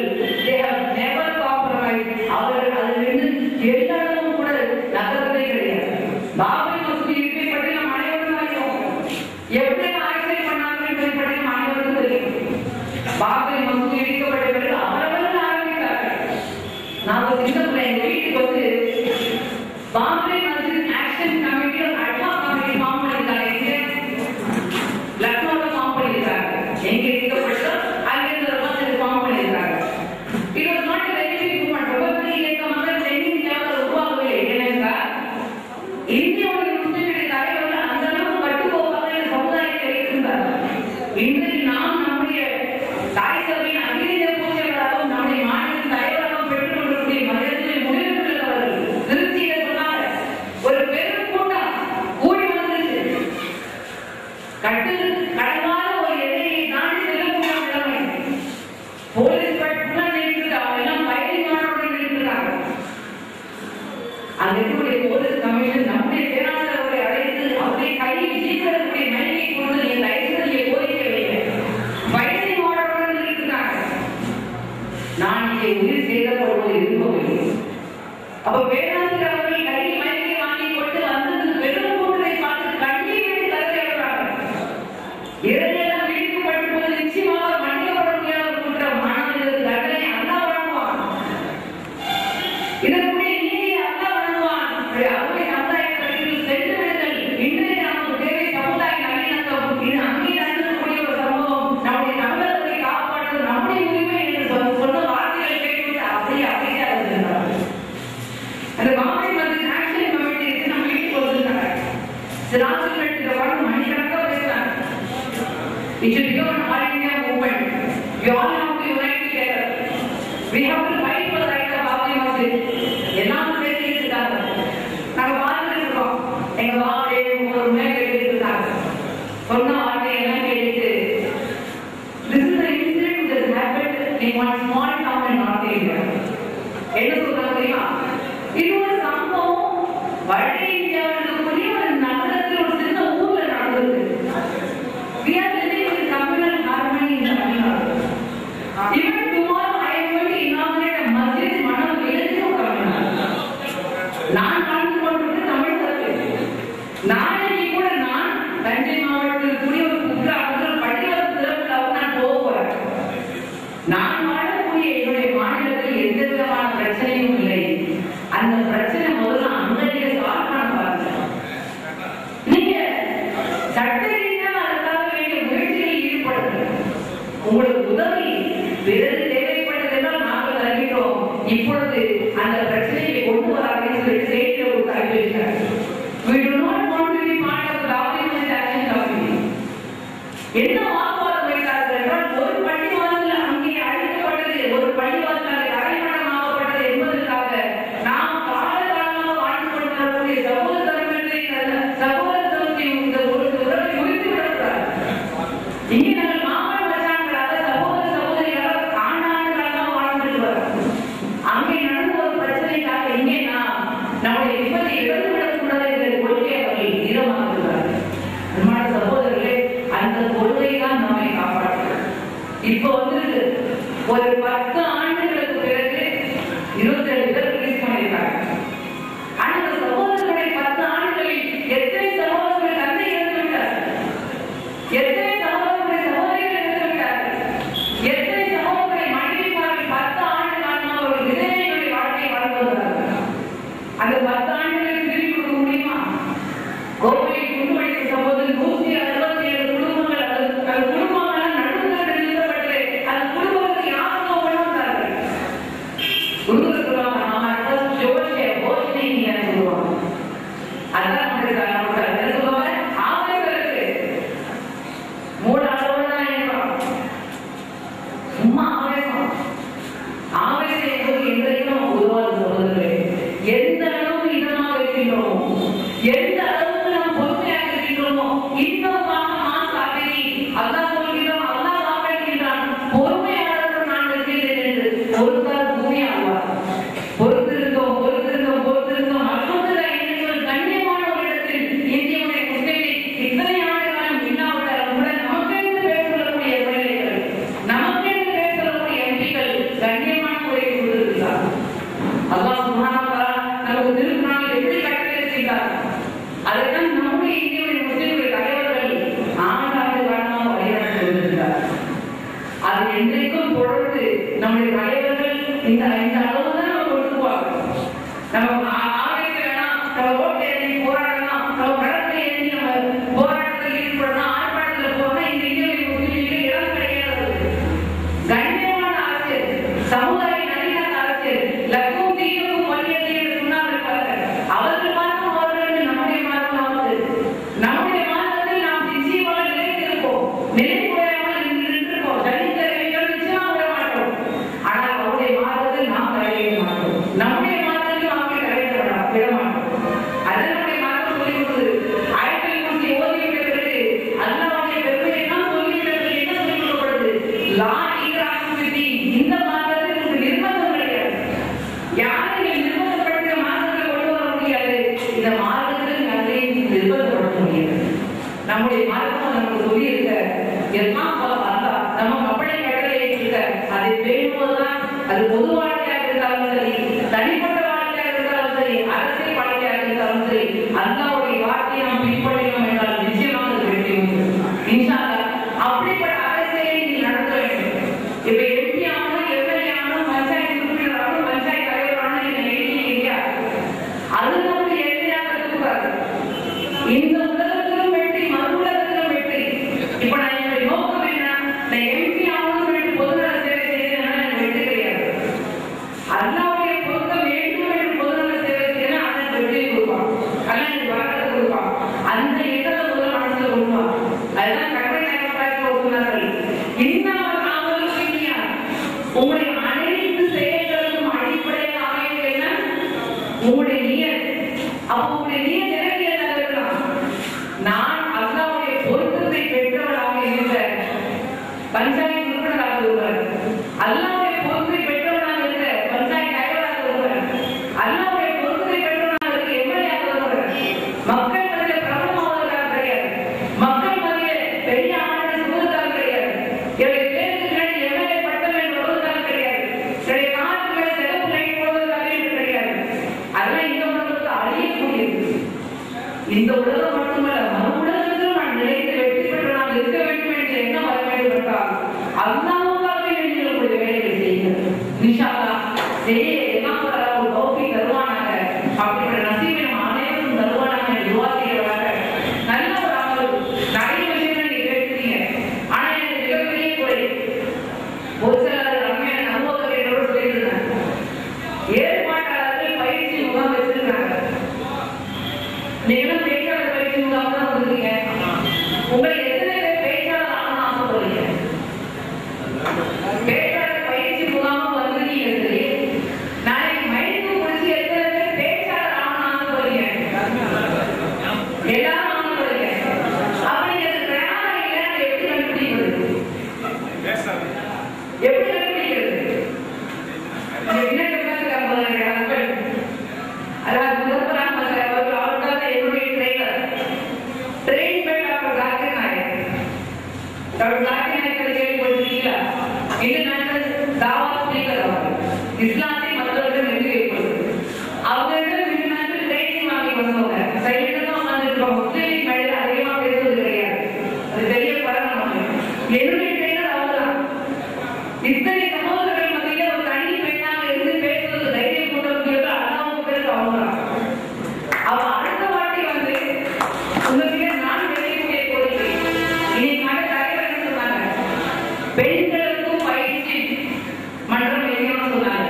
never compromise. அவர்கள் அதிலிருந்து எல்லாரும் கூட நகரத்தை கிடையாது. பாபரி மசூதி இருக்கை பற்றி நாம் அனைவரும் அறிவோம், எப்படி ஆராய்ச்சி பண்ணார்கள் என்பதை பற்றி நாம் அனைவரும் தெரியும். பாபரி மசூதி இடிக்கப்பட்ட பிறகு அவர்கள் ஆரம்பித்தார்கள். நாங்கள் சிங்கப்பூர் எங்க வீட்டுக்கு வந்து பாபரி மசூதி ஆக்ஷன் கமிட்டியில் இந்தியாவுடைய முஸ்லிம்களுடைய தலைவர்கள் அந்த அளவுக்கு கட்டுக்கோப்பாக இந்த சமுதாயத்தை வைத்திருந்தார்கள். இன்றைக்கு நாம் நம்முடைய தாய் சபையின் அகில பூஜைகளாகவும் நம்முடைய மாநில தலைவராகவும் பெற்றுக் கொள்ளக்கூடிய மனிதர்களின் முடிவுகள் அவர்கள் திருப்தியில சொன்னாங்க. ஒரு பெரும் கூட்டம் கூடி வந்துருச்சு. கடலான ஒரு எல்லையை தாண்டி செல்லக்கூடிய நிலைமை. போலீஸ் பட்டுதான் நிற்கிறது. அவங்க எல்லாம் பயணிகளுடன் நிற்கிறாங்க. அங்கே போலீஸ் கமிஷன் நம்முடைய பேராளர்களை அழைத்து அவருடைய கையில் ஜீவனக்கூடிய மையை கொண்டு என் லைசன்ஸை கோரிக்கை வைக்க பயணிகளுடன் இருக்கிறாங்க. நான் இங்கே உயிர் சேதப்படுவது விரும்பவில்லை. அப்ப பேராசிரியர் அவர்கள் கையில் மையை வாங்கி கொண்டு வந்தது பெரும் கூட்டத்தை பார்த்து கண்ணீர் கருத்தை விடுறாங்க. இரண்டெல்லாம் விழிக்கப்பட்டிருப்பது நிச்சயமாக மன்னிக்கப்பட முடியாத குற்றம். ஆனால் இதற்கு தண்டனை அல்லாஹ் வழங்குவான். இதற்குரிய நீதியை அல்லாஹ் வழங்குவான். அருமை சமுதாயத்தில் சென்று விடுதல் இன்றைய நமக்கு தேவை. சமுதாய நல்லிணக்கம் இது அங்கே நடக்கக்கூடிய ஒரு சம்பவம். நம்முடைய தமிழகத்தை காப்பாற்ற நம்முடைய உரிமை என்று சொன்ன வார்த்தைகளை கேட்டு அப்படியே அமைதியாக இருந்தார்கள். அந்த பாம்பே மத்திய ஆக்ஷன் கமிட்டி நம்ம வீட்டுக்கு வந்திருக்காங்க. சிராஜுக்கு மணிக்கணக்காக பேசுறாங்க. It should become an all India movement. We all have to unite together. We have to fight for the right of Babri Masjid. எல்லாம் பேசிட்டு இருக்காங்க. நாங்க பார்த்துட்டு இருக்கோம். எங்க வார்டே ஒரு மேல் கேட்டுட்டு இருக்காங்க. சொன்ன வார்த்தை எல்லாம் கேட்டுட்டு This is the incident that happened in one small town in North India. என்ன சொல்றாங்க தெரியுமா? இது ஒரு சம்பவம் வட இந்தியாவில் இருக்கக்கூடிய ஒரு நகரத்தில் ஒரு சின்ன ஊர்ல நடந்தது. We are living in communal harmony in Tamil Nadu. Even tomorrow I am going to inaugurate a masjid in one of the villages of Tamil Nadu. நான் வாழ்ந்து கொண்டிருக்கிற தமிழகத்தில் நாளைக்கு கூட நான் தஞ்சை மாவட்டத்தில் கூடிய ஒரு குக்கிராமத்தில் பள்ளிவாசல் திறப்புக்காக நான் போக போறேன். நான் வாழக்கூடிய என்னுடைய மாநிலத்தில் எந்த விதமான பிரச்சனையும் இல்லை. அந்த பிரச்சனை முதல்ல அங்கேயே சால்வ் பண்ண பாருங்க. நீங்க சட்ட ரீதியாக அதுக்காக வேண்டிய முயற்சிகளில் ஈடுபடுங்க. உங்களுக்கு உதவி பிறகு தேவைப்பட்டதெல்லாம் நாங்கள் அறிவிக்கிறோம். இப்பொழுது அந்த பிரச்சனையை கொண்டு வராங்கன்னு சொல்லிட்டு செய்தியை ஒரு அறிவிக்கிறார். We do not want to be part of the Babri Masjid Action Committee. என்ன வாக்குவாதம் வைத்தார்கள் என்றால் ஒரு பள்ளிவாசல் அங்கே அழைக்கப்பட்டது, ஒரு பள்ளிவாசல் அங்கே அரைமணமாக்கப்பட்டது என்பதற்காக நாம் காலகாலமாக வாழ்ந்து கொண்டிருக்கக்கூடிய சகோதரத்தை இந்த ஒரு உறவை முறித்து விடக்கூடாது. இங்கே நாங்கள் மாமன் மச்சான்களாக சகோதரிகளாக ஆண்டாண்டுகளாக வாழ்ந்துட்டு வரோம். அங்கே நடந்த ஒரு பிரச்சனைக்காக இங்கே நாம் நம்முடைய விபத்தை இழந்துவிடக்கூடாது என்ற கொள்கையை அவர்கள் தீரமாக்குகிறார்கள். அன்பான சகோதரர்களே, அந்த கொள்கை தான் நம்மை காப்பாற்றுகிறது. இப்போ வந்து ஒரு 10 ஆண்டுகளுக்கு பிறகு 27 பேர் ரிலீஸ் பண்ணியிருக்காங்க. அந்த சகோதரர்களுடைய 10 ஆண்டுகளில் எத்தனை சகோதரர்கள் தந்தை இழந்து விட்டார்கள், எத்தனை சகோதரர்களுடைய சகோதரிகள் இழந்து விட்டார்கள், எத்தனை சகோதரர்களை மனைவிமார்கள் 10 ஆண்டு காலமாக ஒரு விதவைகளுடைய வாழ்க்கையை வாழ்ந்து வருகிறார்கள். அந்த 10 ஆண்டுகளுக்கு திருப்பி கொடுக்க முடியுமா? கோவையை குண்டுவெடித்த சம்பவத்தில் 167 குடும்பங்கள் அது குடும்பங்களால் நடுத்தர நிறுத்தப்பட்டு அந்த குடும்பத்தை யாருக்கோ கொண்டு வந்தார்கள். குடும்பத்தை சொல்லுவாங்க, நாம ஜோஷே போஷனை நீங்க சொல்லுவாங்க. அதான் என்ன சொல்லுவாங்க, ஆவேசருக்கு மூட அளவு தான் இருக்கிறோம். சும்மா ஆவேசம் ஆவேசம் என்பது எந்தரையும் உருவாது சகோதரர்களே. எந்த அளவுக்கு இதமாக இருக்கின்றோம், எந்த அளவுக்கு நாம் பொறுமையாக இருக்கின்றோமோ இன்னுமாக மாசாகி அல்லாஹ் சொல்கிறான், அல்லாஹ் காப்பாற்றுகிறான். பொறுமையாளர்கள் நான் இருக்கிறேன் என்று பொறுத்தால் பூமி ஆவார். பொறுத்திருந்தோம் பொறுத்திருந்தோம் பொறுத்திருந்தோம். அல்ஹம்துலில்லாஹ் இன்னைக்கு ஒரு கண்ணியமான ஒரு இடத்தில் இந்தியாவுடைய முஸ்லிம்கள் இத்தனை ஆண்டு காலம் இல்லாவிட்டாலும் கூட நமக்கென்று பேசக்கூடிய எம்எல்ஏக்கள், நமக்கென்று பேசக்கூடிய எம்பிக்கள் கண்ணியமான முறையை கொடுத்திருக்கிறார். அல்லாஹ் சுப்ஹானஹு வ தஆலா நமக்கு திருக்குர்ஆனில் எப்படி கட்டளையிட்டிருக்கிறார், அதைத்தான் நம்முடைய இந்தியாவுடைய முஸ்லிம்களுடைய தலைவர்கள் ஆண்டாண்டு காலமாக வழிநடத்தி வந்திருக்கிறார். அது என்றைக்கும் தொடர்ந்து நம்முடைய தலைவர்கள் இந்த அளவுதான் நம்ம கொடுத்துவாங்க. நம்ம ஆவேச வேணாம், நம்ம ஓட்டு எழுதி போராடலாம், நம்ம கடற்கரை எழுதி நம்ம போராட்டத்தில் ஈடுபடலாம், ஆர்ப்பாட்டத்தில் போறோம்னா இந்த இந்தியாவுடைய முஸ்லிம்களுக்கு இடம் கிடையாது. கண்ணியமான அரசியல், சமுதாய நல்லிணக்க அரசியல், லக்கும் தீனுக்கும் வலியத்தை என்று சொன்னார்கள். அவர்கள் பார்க்கும் அவர்களுக்கு நம்ம நம்முடைய மார்க்கம் நமக்கு சொல்லி இருக்க எல்லாம் நம்ம கப்பலை கட்டளை இருக்க அதை பேணுவதுதான். அது பொது வாழ்க்கையாக இருந்தாலும் சரி, தனிப்பட்ட வாழ்க்கையாக இருந்தாலும் சரி, அரசியல் வாழ்க்கையாக இருந்தாலும் சரி, அல்லாஹ்வுடைய வார்த்தையை நாம் பின்பற்றினோம் என்றால் நிச்சயமாக வெற்றி உண்டு இன்ஷா அல்லாஹ். அப்படிப்பட்ட அரசியலை நீ நடத்த வேண்டும். இப்ப எம்பி ஆகணும், எம்எல்ஏ ஆகணும், பஞ்சாயத்து உறுப்பினர் ஆகணும், பஞ்சாயத்து தலைவர் ஆகணும், நீங்க எழுதியா அது நமக்கு எதிராக இருக்கக்கூடாது. இந்த உலகத்திலும் வெற்றி, மறு உலகத்திலும் வெற்றி. இப்ப நான் என்னுடைய நோக்கம் என்ன, நான் எம்பி ஆகணும் என்று பொதுநல சேவை செய்யறதுனா எனக்கு வெற்றி கிடையாது. அல்லாஹ்வுடைய பொருத்தம் வேண்டும் என்று பொதுநல சேவை செய்யறதுனா அதன் வெற்றியை கொடுப்பான், அல்லாஹ் எனக்கு வரத்தை கொடுப்பான். அந்த இடத்தை முதல்ல மனசுல கொடுப்பான். அதுதான் கற்பனை நாயகம் சொன்னார்கள், இன்னொரு ஆவலும் செய்யா உங்களுடைய அனைத்து செயல்களுக்கும் அடிப்படையாக அமைவது என்ன, உங்களுடைய நியத். அப்போ உங்களுடைய நியத் எனக்கு என்ன இருக்கலாம், நான் அல்லாஹ்வுடைய பொருத்தத்தை பெற்றவனாக இருக்க பஞ்சாயத்து உறுப்பினராக வருவார், அல்லாஹ்வுடைய பொருத்தத்தை பெற்றவனாக இருக்க பஞ்சாயத்து தலைவராக வருவார், அல்லாஹ்வுடைய பொருத்தத்தை பெற்றவனாக இருக்க எம்எல்ஏ ஆக வருவார். மக்கள் மத்தியில் பிரபலமாவதற்காக கிடையாது, மக்கள் மத்தியில் பெரிய ஆளுநர் சொல்வதற்காக கிடையாது, என்னுடைய பேருக்கு பின்னாடி எம்எல்ஏ பட்டம் என்று வருவதற்காக கிடையாது, என்னுடைய காருக்கு மேலே சிறப்பு லைட் போடுவதற்காக என்று கிடையாது. அதெல்லாம் இந்த உலகத்தை அழியக்கூடியது. இந்த உலகம் மட்டுமல்ல, மறு உலகத்திலும் நான் நிலைத்து வெற்றி பெற்று நான் இருக்க வேண்டும் என்று என்ன வர வேண்டும் என்றால் அல்லாஹ்வுக்காக நீங்கள் வேலையை செய்யுங்கள். இன்ஷா அல்லாஹ் செய்ய எல்லாம் ஒரு தௌஃபீ தருவானாக. அப்படிப்பட்ட நசீபை நம்ம அனைவரும் தருவானாக என்று துஆ செய்யவாக. நல்ல ஒரு அமல். நிறைய விஷயங்கள் நீங்க கேட்கிறீங்க, ஆனா எனக்கு மிகப்பெரிய குறை, ஒரு சிலர் அருமையான அனுபவத்தை என்னோட சொல்லியிருந்தாங்க. ஏற்பாட்டாளர்கள் பயிற்சி முகாம் வச்சிருக்காங்க. நீங்களும் பேச்சாளர் பயிற்சி முகாம் தான் வந்துருக்கீங்க. உங்களுக்கு எத்தனை பேர் பேச்சாளர் ஆகணும்னு ஆசைப்படுறீங்க? பேச்சாளர் பயிற்சி முகாமும் வந்துருக்கீங்க. சரி, நாளைக்கு மைக்கு முடிச்சு எத்தனை பேர் பேச்சாளர் ஆகணும்னு ஆசைப்படுறீங்க? எல்லாரும் ஆசைப்படுறீங்க. அப்படி அது தயாரா இல்லைன்னு எப்படி கண்டுபிடிக்கிறது? எப்படி கண்டுபிடிக்கிறது? இஸ்லாத்தை மற்றவர்கள் வெற்றி வைப்பது அவர்கள் ட்ரைனிங் வாங்கி வந்தவங்க சைலண்டா வந்துருக்கோம். முஸ்லீம் மேல அதிகமா பேசுவது கிடையாது, அது பெரிய படம். என்னுடைய ட்ரெயினர் அவங்கதான். இத்தனை சமூகங்கள் மத்தியில ஒரு தனி பெண்ணாக இருந்து பேசுவது தைரியம் கொண்டவர்கள் அல்லாஹ்வுக்கு பிறகு அவங்கதான். அவ அடுத்த வாட்டி வந்து உங்ககிட்ட நான் வெளியே கோரிக்கை, இன்னைக்கு மழை தலைவர் என்ன சொன்னாங்க, பெண்களுக்கும் பயிற்சி மன்றம் எங்கேயும் சொன்னாங்க.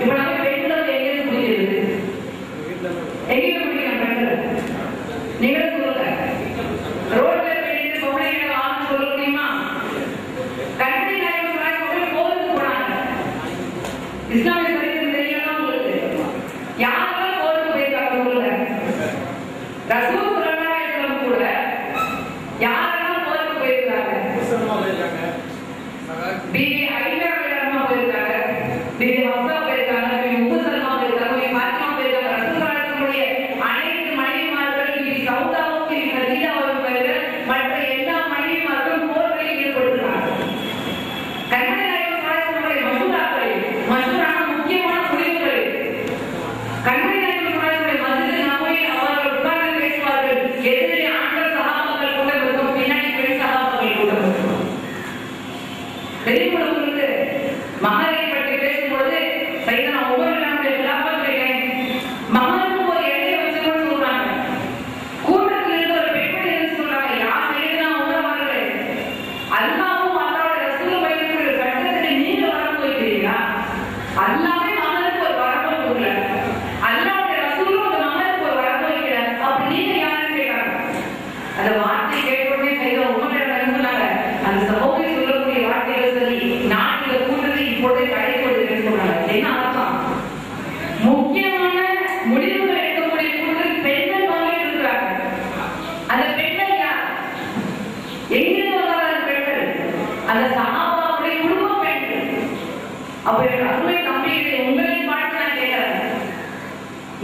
இப்ப நம்ம பெண்கள் எங்கேயும் முடிஞ்சது, எங்கேயும் முடியல பெண்கள். நீங்களும் சொல்லுங்க, ரோட்ல போயிட்டு பொம்பளைங்களை ஆண் சொல்ல முடியுமா? கற்பனை நாயகம் போருக்கு போனாங்க. இஸ்லாமிய சரித்திரம் தெரியலாம் உங்களுக்கு. யாரெல்லாம் போருக்கு போயிருக்காங்க சொல்லுங்க. ரசூல் ஸல்லல்லாஹு அலைஹி வஸல்லம் கூட யாரெல்லாம் போருக்கு போயிருக்காங்க? பிபி ஐஷா ரலியல்லாஹு போயிருக்காங்க, பிபி ஹப்ஸா போயிருக்காங்க, பிபி உம்மு சல்மா போயிருக்காங்க, பிபி ஃபாத்திமா போயிருக்காங்க. ரசூல் ஸல்லல்லாஹு அனைத்து மனைவிமார்கள் பிபி சௌதாவும் பிபி கதீஜாவும் தவிர மற்ற எல்லா மனைவிமார்களும் போர்களில் ஈடுபடுகிறார்கள். கற்பனை நாயகம் ஸல்லல்லாஹு மஷூரான முக்கியமான முடிவுகள். கற்பனை நாயகம் மஸ்ஜித் நபவியில் அவர்கள் உட்கார்ந்து பேசுவார்கள். எதிரே ஆண்கள் சஹாபாக்கள் கூட இருக்கும், பின்னாடி பெண் சஹாபாக்கள் கூட இருக்கும். பெரியவர்களுக்கு மகரை பற்றி பேசும்பொழுது சையதுனா உமர் இப்னு கிலாஃபத்திலே மகனுக்கு ஒரு எல்லை வச்சுக்கணும்னு சொல்றாங்க. கூட்டத்தில் இருந்த ஒரு பெண்மணி என்ன சொல்றாங்க, யார் சையதுனா உமர் அவர்களே, அல்லாஹ்வும் அல்லாஹ்வுடைய ரசூலும் வைத்திருக்கிற சட்டத்தை நீங்க வரம்பு வைக்கிறீங்களா? அல்லாஹ்வே மகனுக்கு ஒரு வரம்பு கொடுக்கல, அல்லாஹ்வுடைய ரசூலும் அந்த மகனுக்கு ஒரு வரம்பு வைக்கல, அப்ப நீங்க யாருன்னு கேட்டாங்க. அந்த வார்த்தை கேட்டவுடனே சையதுனா உமர் என்ன சொன்னாங்க, அந்த சகோதரி சொல்லக்கூடிய வார்த்தைகள் சரி, நாட்டில கூட்டத்தை இப்பொழுதே கடைபிடிக்கிறேன்னு சொன்னாங்க. என்ன அர்த்தம்? முக்கியமான முடிவுகள் எடுக்கக்கூடிய கூட்டத்தில் பெண்கள் வாங்கிட்டு இருக்கிறாங்க. அந்த பெண்கள் யார்? எங்கிருந்து வந்தாங்க அந்த பெண்கள்? அந்த சஹாபாவுடைய குடும்ப பெண்கள். அப்ப அருமை நம்பிக்கை உங்களை பார்த்து நான் கேட்கிறேன்,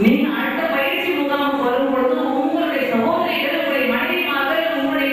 நீங்க அடுத்த பயிற்சி முகாமுக்கு வரும் பொழுது உங்களுடைய சகோதரிகள், உங்களுடைய மனைவிமார்கள், உங்களுடைய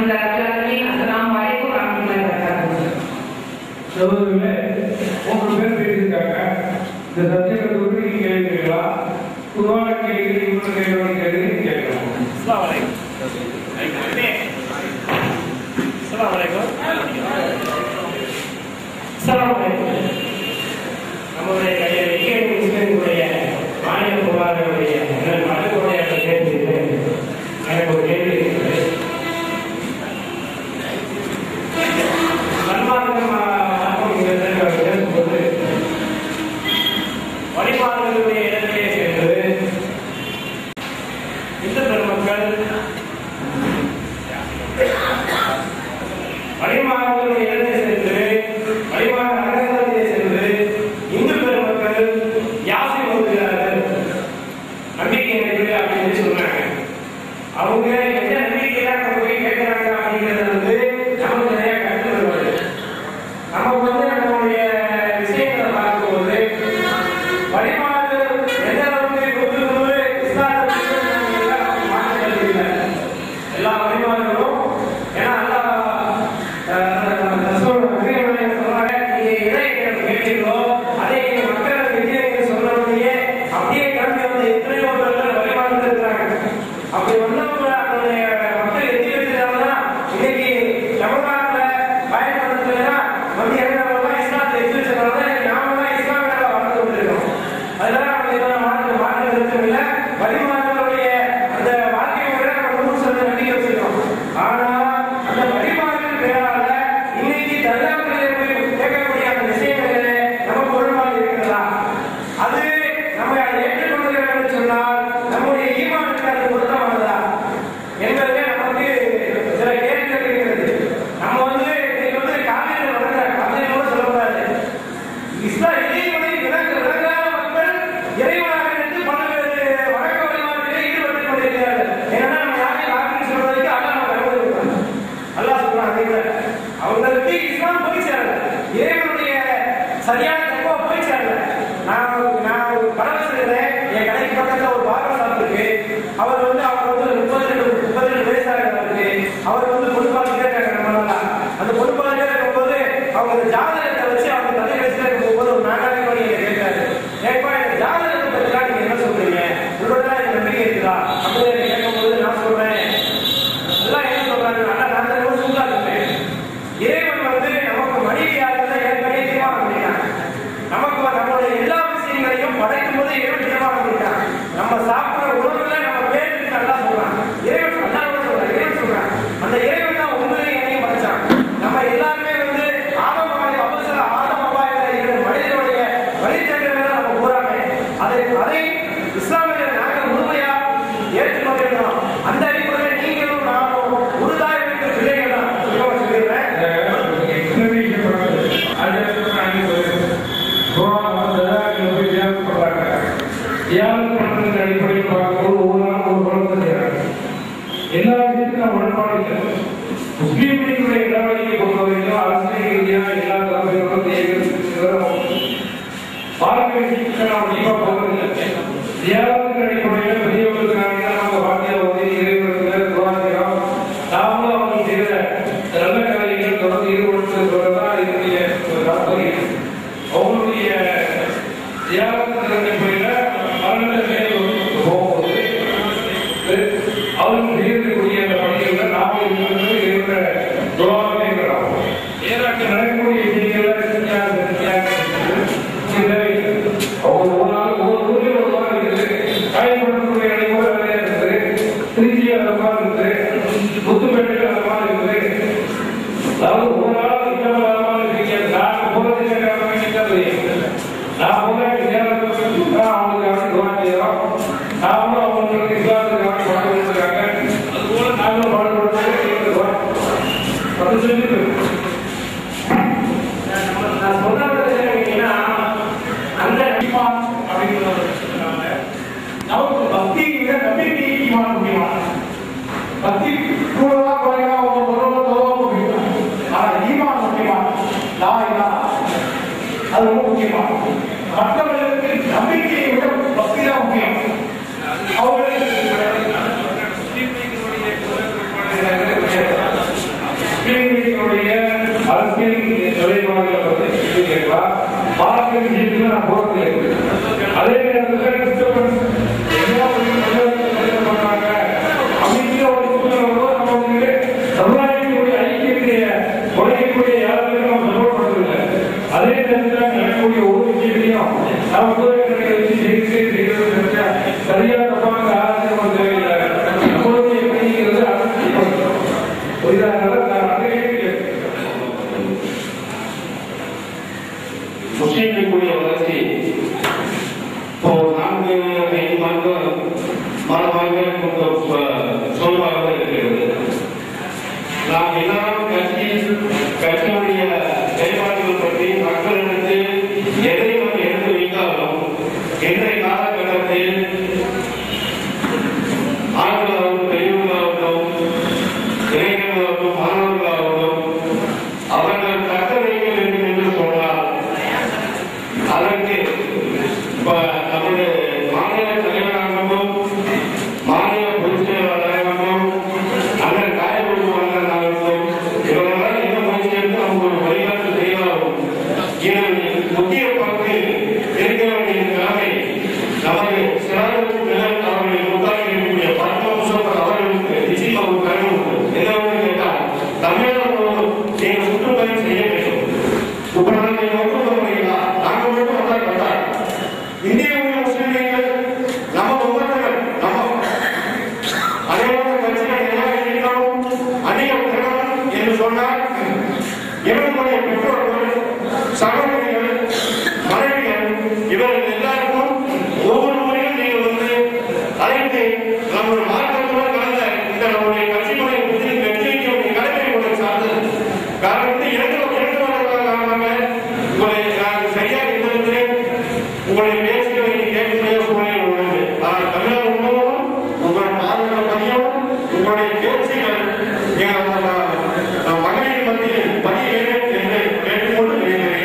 இந்த அஜானி அஸ்ஸலாமு அலைக்கும் வரஹ்மத்துல்லாஹி வபரகாத்துஹு. சகோதரர்களே, 3 பேர் பேசியிருக்காங்க. இந்த சப்ஜெக்டை குறித்து நீங்க கேட்கிறீங்களா? பொதுவான கேள்வி இவங்க கேள்வி கேட்கலாம். அஸ்ஸலாமு அலைக்கும். அஸ்ஸலாமு அலைக்கும். அஸ்ஸலாமு அலைக்கும். நம்முடைய இயற்கையுடைய மாநில பொருளாதாரங்களுடைய மதத்துடைய கேள்வி எனக்கு ஒரு கேள்வி இருக்கிறது. பேசும்போது வழிபாடுகளுடைய இடத்திலே சென்று இந்து பெருமக்கள் வழிபாடுகளுடைய இடத்தை சென்று வழிபாடு அரங்கத்திலே சென்று இந்து பெருமக்கள் யாசி வருகிறார்கள் நம்பிக்கை இருக்குது அப்படின்னு சொன்னாங்க. அவங்க எந்த நம்பிக்கையாக போய் கேட்கிறாங்க அப்படிங்கிறது வந்து நமக்கு நிறைய கருத்து வருவாங்க. நமக்கு வந்து நம்மளுடைய விஷயங்களை பார்க்கும்போது வழிபாடு எந்த அளவுக்கு கொடுத்துருக்கும்போது மாற்றங்கள் எல்லா வழிபாடுகளும் ஏன்னா சொல்றாங்க நீங்க எதை கேட்டீங்களோ அதை மக்கள் விஜய் சொல்றவங்க அப்படியே கிளம்பி வந்து எத்தனையோ வழிபாடு இருக்கிறாங்க. அப்படி வந்தவங்க அவருடைய மக்கள் எத்தி வச்சதாலதான் இன்னைக்கு தமிழ்நாட்டுல பயன்படுத்துறதுனா வந்து எல்லாம் இஸ்லாத்தை எத்தி வச்சதாலதான் நாம இஸ்லாமிய வளர்ந்து கொண்டிருக்கோம். அதனால நம்ம இதெல்லாம் மாற்ற இருக்கவில்ல. வழிபாடுகளுடைய அந்த வாழ்க்கை முறை நம்ம 100% நம்பிக்கை வச்சிருக்கோம். ஆனா அந்த வழிபாடுகள் பேரால இன்னைக்கு தர்காக்களிலே போய் கேட்கக்கூடிய அந்த விஷயங்களிலே நமக்கு ஒழுங்காக இருக்கிறதா? அது நம்ம அதை ஏற்றுக்கொள்கிறோம் என்று சொன்னால் நம்முடைய ஈமானுக்கு அது பொருத்தமானதா என்பதே நமக்கு சில கேள்விகள் இருக்கிறது. நம்ம வந்து இன்னைக்கு வந்து காலையில் வளர்ந்த காலையிலோட சொல்லக்கூடாது. இறைவனை விளங்காத மக்கள் இறைவனாக நின்று பல்வேறு வழக்க வழிபாடுகளில் ஈடுபட்டுக் கொண்டிருக்கிறார்கள். ஏன்னா நம்ம யாரையும் காப்பீடு சொல்றதுக்கு அல்லாஹ் நம்ம கருதுகிறோம். அல்லாஹ் சொல்றாங்க அவங்களுக்கு இஸ்லாம் போய் சேரல, இறைவனுடைய சரியான தக்குவா போய் சேரல. நான் படம் சொல்றேன். என் கடைக்கு பக்கத்துல ஒரு பார்பர் ஷாப் இருக்கு. அவர் வந்து 32 வயசாக இருக்கு. அவர் வந்து பொறுப்பாளர் கேட்டாங்க. நம்ம அந்த பொறுப்பாளர் இருக்கும்போது அவங்க ஜாதகத்தை வச்சு அவங்க கதை பேசிட்டு இருக்கும்போது ஒரு நாடாளி வழி கேட்டாரு. ஏப்பா இந்த ஜாதகத்தை பத்திலாம் நீங்க என்ன சொல்றீங்க? உங்களோட நம்பிக்கை இருக்குதா அப்படின்னு கேட்கும்போது நான் சொல்றேன் எல்லாம் என்ன சொல்றாங்க. நான் சூழலா இருப்பேன். இறைவன் வந்து நமக்கு மனைவியாக ஏற்கனவே தீர்மானம் பண்ணிட்டாங்க. நமக்கு நம்மளுடைய எல்லா விஷயங்களையும் படைக்கும் போது இறைவன் தீர்மானம் பண்ணிட்டாங்க. நம்ம சாப்பிடுற உணவுல நம்ம பேருக்கு நல்லா சொல்றாங்க. இறைவன் நல்லா சொல்றாங்க. இறைவன் சொல்றாங்க அந்த இறைவன் தான் உங்களையும் என்னையும் படைச்சாங்க. நம்ம எல்லாருமே வந்து ஆதமபாய் அவசர ஆதமபாய் மனிதனுடைய வழித்தேர்தல நம்ம போறாங்க. அதை இஸ்லாமியர்கள் நாங்கள் முழுமையா ஏற்றுக்கொண்டிருக்கிறோம். அந்த அடிப்படையில் நீங்களும் நானும் உறுதியாக இருக்கிற பிள்ளைகள் தான் சொல்லிடுறேன். அடிப்படையில் பார்க்கும்போது ஒரு நாள் ஒரு பழத்தை செய்யறாங்க. எல்லா விஷயத்துக்கும் உடன்பாடு இல்லை. முஸ்லீம்களுடைய இடவழியை பொறுத்தவரைக்கும் அரசியல் ரீதியாக எல்லா தரப்பினரும் வாழ்க்கை விஷயத்துக்கு நாம் கண்டிப்பா போவதில்லை. தியாகத்தின் அடிப்படையில் பெரியவர்களுக்கு நம்ம வாழ்க்கையில் வந்து இறைவர்கள் துவாசிக்கிறோம். நாமளும் அவங்க செய்கிற நல்ல காரியங்கள் தொடர்ந்து ஈடுபடுத்து சொல்றதுதான் இதனுடைய ஒரு தாற்பயம். அவங்களுடைய தியாகத்தின் அடிப்படையில் போகும்போது அவர்கள் செய்யக்கூடிய அந்த பணிகளில் நாம இருக்கிற துவாசிக்கிறோம். ஏதாச்சும் நடக்கக்கூடிய விஷயங்கள் அவங்க ஒரு நாள் ஒரு ஊரில் ஒரு வாரம் இருக்குது. காயப்படக்கூடிய அனைவரும் வேலையா இருக்குது. திருச்சியில் அந்த மாதிரி இருக்குது. முத்துப்பேட்டையில் அந்த மாதிரி இருக்குது. அதாவது ஒரு நாள் இல்லாமல் இருக்கீங்க. நான் போறதுக்கு நான் போகிறேன் அவங்களுக்கு துவா செய்யறோம். நாமளும் அவங்களுக்கு இஸ்லாத்துக்காக பாடுபடுறாங்க. அதுபோல நாங்களும் பாடுபடுறோம். அது செஞ்சு நான் சொல்றது என்னன்னா அந்த ஈமான் அப்படிங்கிறத நமக்கு பக்தி விட நம்பிக்கை ஈமான் முக்கியமான பக்தி கூடவா குறைவா முக்கியம். ஆனா ஈமான் முக்கியமான லா இலாஹ அது ரொம்ப முக்கியமான. மற்றவர்களுக்கு நம்பிக்கையை விட பக்தி தான் முக்கியம். அவர்களுக்கு அரசியல் விஷயத்துல நான் போறது அதே நேரத்தில் டிஸ்டர்பன்ஸ் பண்றாங்க அப்படிங்கிற ஒரு சூழ்நிலை நம்ம வந்து சமுதாயத்தினுடைய ஐக்கியத்தை குறைக்கக்கூடிய யாருக்கும் நம்ம சப்போர்ட் பண்றதில்லை. அதே நேரத்தில் நடக்கக்கூடிய ஒரு விஷயத்தையும் நம்ம முதலமைச்சரை வச்சு செய்கிறது சரியான தப்பான ஆராய்ச்சி நம்ம தேவையில்லை. நம்மளுடைய பணிங்கிறது அரசு முஸ்லீம்களுடைய வளர்ச்சி இப்போ 4-5 மாதமாக கொஞ்சம் சோர்வாக இருக்கிறது. நாம் எல்லாரும் கட்சியுடைய செயல்பாடுகள் பற்றி மக்களுக்கு எதை நாம் எடுத்து வைத்தாலும் இன்றைய காலகட்டத்தில் ஆண்களாகவும் பெரியவர்களாகவும் இளைஞர்களாகவும் மாணவர்களாகவும் அவர்கள் தக்க வைக்க வேண்டும் என்று சொன்னால் அதற்கு நம்முடைய மாநில தலைவராகவும் மாநில பொதுச் செயலாளராகவும் அதன் காயப்படுவாளராகவும் இவர்களால் என்ன முயற்சி எடுத்து அவங்க ஒரு வழிகாட்டு செய்யலாம். இதன் முக்கிய பங்கு இருக்க வேண்டிய நிலைமை நமது சிறார்களுக்கு அவர்களை முத்தாக்கி இருக்கக்கூடிய அவர்களுக்கு நிச்சயம் ஒரு கருவு என்னவென்று கேட்டால் தமிழர்களோடு நீங்கள் சுற்றுப்பயணம் செய்ய வேண்டும். இப்ப நாங்கள் மட்டும் சொல்றீங்களா? நாங்கள் மட்டும் வந்தால் கட்டார் இந்திய முஸ்லிம்கள் நம்ம ஒவ்வொருத்தர் நம்ம அதே கட்சிகள் நிர்வாகிகளும் அதிக திறன் என்று சொன்னால் இவர்களுடைய பெற்றோர்கள் சகோதரிகள் மனைவிகள் இவர்கள் எல்லாருக்கும் ஒவ்வொரு முறையும் நீங்கள் வந்து அழைத்து நம்முடைய மார்க்கத்துடன் கலந்த இந்த நம்முடைய கட்சியினுடைய வெற்றி வைக்க கடமை உங்களை சார்ந்தது. காரணம் இரண்டு வருடங்களாக உங்களை நான் சரியாக இருந்திருக்கிறேன். உங்களுடைய பேச்சுகளை கேட்கக்கூடிய சூழ்நிலை உள்ளது. ஆனால் தமிழக உணவும் உங்கள் பாதுகாப்பு பணியும் உங்களுடைய பேச்சுகள் மகளிர் மத்தியில் பதிய வேண்டும் என்று கேட்டுக்கொண்டு வருகிறேன்.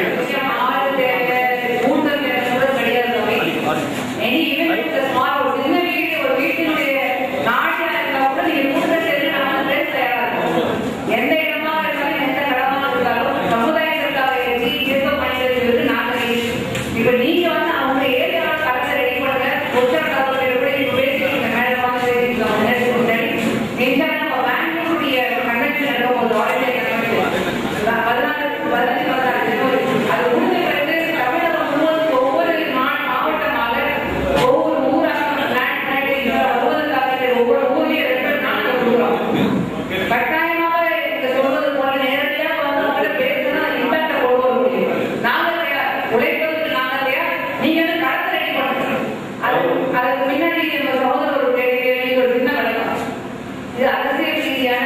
எந்த இடமாக இருந்தாலும் எந்த கடமாக இருந்தாலும் சமுதாயத்திற்காக இருக்க மனிதர்கள் நாங்கள் இப்ப நீங்க வந்து அவங்க ஏரியாவை கலந்து ரெடி பண்ணுங்க உத்தரகாண்டில் பேசிட்டு மேல வந்து நம்ம பெங்களூருடைய கன்வென்ஷன் நடக்கும் போது அது முடிஞ்ச பிறகு தமிழகம் முழுவதும் ஒவ்வொரு மாவட்டமாக ஒவ்வொரு ஊராக ஒவ்வொரு ஊரையும் 2 நாள் கொடுக்குறோம். கட்டாயமாக இந்த சொல்வது போல நேரடியாக வந்து அவங்கள பேசுனா இம்பாக்ட கொண்டு வர முடியும். நாங்கள் உழைப்பதற்கு நாங்கள் நீங்க வந்து களத்தை ரெடி பண்ணுங்க. அதுக்கு முன்னாடி நம்ம சகோதரர் ஒரு கேள்வி ஒரு சின்ன விளக்கம். இது அரசியல் ரீதியான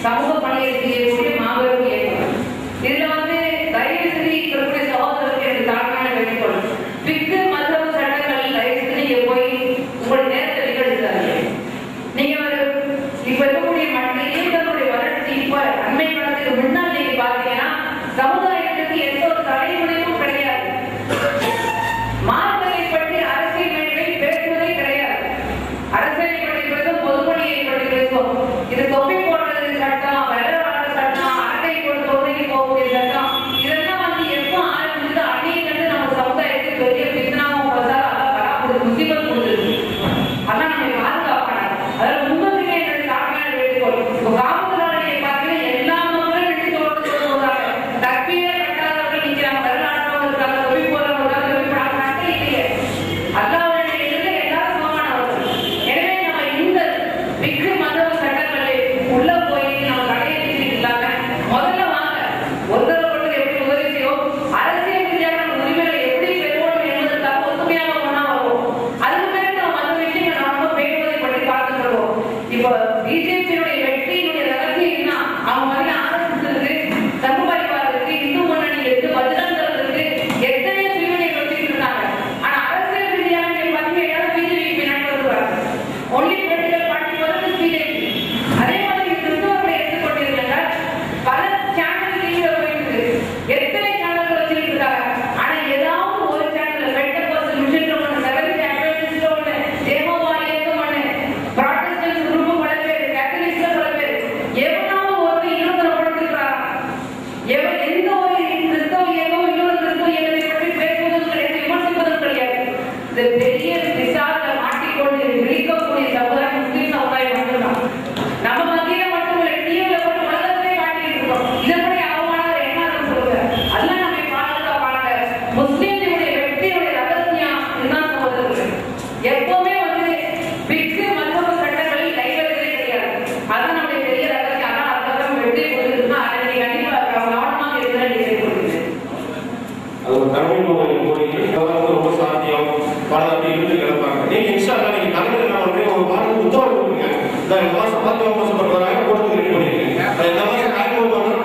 சமூக பணியை செய்யக்கூடிய மாபெரும் இயக்கம். இதுல வந்து தயவு செய்து இருக்கக்கூடிய சகோதரருக்கு எனக்கு தாழ்மையான வேண்டிக்கொள்ளும். பிக்கு மற்றொரு சட்டங்கள் தயவு செய்து நீங்க போய் உங்களுடைய நேரத்தை நிகழ்த்தாங்க. நீங்க இப்ப இருக்கக்கூடிய இயக்கங்களுடைய வளர்ச்சி இப்ப அண்மை காலத்துக்கு முன்னால் நீங்க பாத்தீங்கன்னா சமுதாயத்துக்கு எந்த ஒரு தலைமுறையும் கிடையாது. மார்க்கத்தை பற்றி அரசியல் மேடைகளில் பேசுவதே கிடையாது. அரசியலை பற்றி பேசும் பொதுமொழியை பற்றி பேசுவோம். இது தொப்பி போடுறது சட்டம், வெள்ளவாளர் சட்டம், அரட்டை போட்டு தொகைக்கு போகக்கூடிய சட்டம், இதெல்லாம் வந்து எப்ப ஆரம்பிச்சது அன்னைக்கு நம்ம சமுதாயத்துக்கு பெரிய பித்தனாவும் பராமரி முசிபத் கொடுத்துருக்கு. அதான் நம்ம பாதுகாப்பான அதாவது உண்மையுமே என்னுடைய தாழ்மையான வேண்டுகோள். காவல்துறையை பார்த்து எல்லா மக்களும் விட்டு சொல்றாங்க. தப்பிய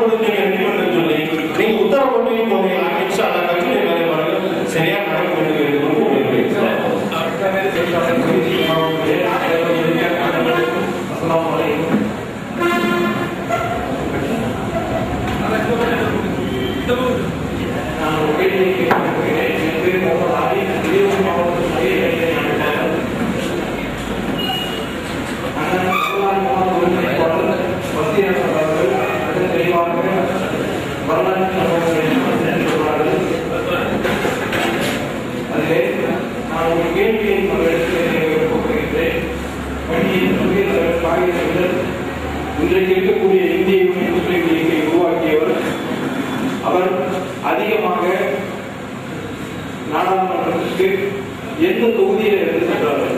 இப்பொழுது நீங்க ரெடி பண்ணு சொல்லி நீங்க உத்தரவு போனீங்களா இன்ஷா அல்லாஹ் கட்சி வேலை பாருங்க சரியா நடக்கும் என்று இன்றைக்கு இருக்கக்கூடிய இந்திய யூனியன் முஸ்லீம் லீக்கை உருவாக்கியவர் அவர் அதிகமாக நாடாளுமன்றத்திற்கு எந்த தொகுதியில் இருந்து சென்றார்கள்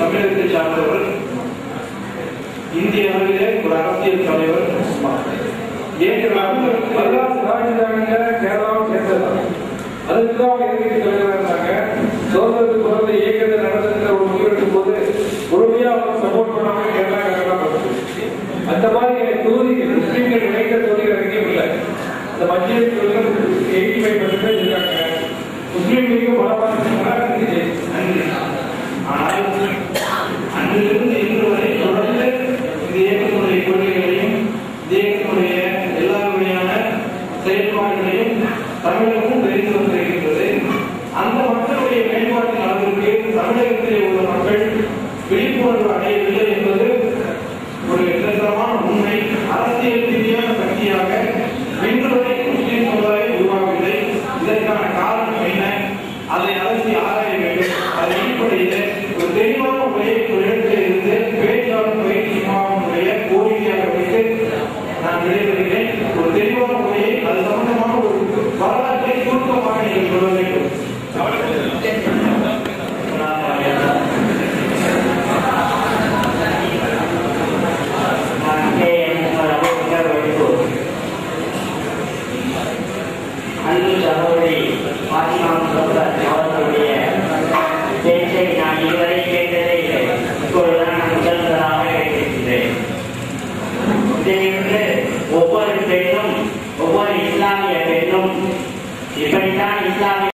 தமிழகத்தை சார்ந்தவர் இந்திய அளவிலே ஒரு அரசியல் தலைவர் கேரளாவும் சேர்ந்தது அதுக்குதான் எதிர்கட்சி தலைவராக இருந்தாங்க சுதந்திரத்துக்கு பிறந்த இயக்கத்தை நடத்துகிற ஒரு முடிவெடுக்கும் போது முழுமையா அவங்க சப்போர்ட் பண்ணாம கேரளா அந்த மாதிரி தொகுதி முஸ்லீம்கள் நினைக்கிற தொகுதிகள் எங்கேயும் இல்லை அந்த மத்திய 85% இருக்காங்க முஸ்லீம் லீக் ஆனால் அன்றிலிருந்து இன்று வரை தொடர்ந்து இந்த இயக்கத்தினுடைய கொள்கைகளையும் இந்த இயக்கத்தினுடைய எல்லா வகையான செயல்பாடுகளையும் தமிழகமும் தெரிந்து வந்திருக்கின்றது. அந்த மக்களுடைய மேம்பாட்டின் அளவிற்கு தமிழகத்திலே உள்ள மக்கள் விழிப்புணர்வு அடையவில்லை என்பது ஒரு நிரந்தரமான உண்மை. அரசியல் ரீதியான சக்தியாக இன்று வரை முஸ்லிம் சமுதாயம் உருவாகவில்லை. இதற்கான காரணம் என்ன? அதை அரசு ஆராய வேண்டும். அதன் அடிப்படையில் ஒரு தெளிவான முறையை ஒரு இடத்தில் இருந்து பேச்சாளர் பயிற்சி மாவட்டமுடைய கோரிக்கையாக வைத்து நான் விடைபெறுகிறேன். ஒரு தெளிவான முறையை அது சம்பந்தமான ஒரு வரலாற்றை சுருக்கமாக நீங்கள் சொல்ல வேண்டும். அன்பு சகோதரி பாத்திமா அவர்களுடைய பேச்சை நான் இதுவரை கேட்டதே இல்லை. இப்பொழுதுதான் நான் முதல்வராக கேட்டிருக்கிறேன். இதிலிருந்து ஒவ்வொரு பெண்ணும் ஒவ்வொரு இஸ்லாமிய பெண்ணும் இப்படித்தான் இஸ்லாமிய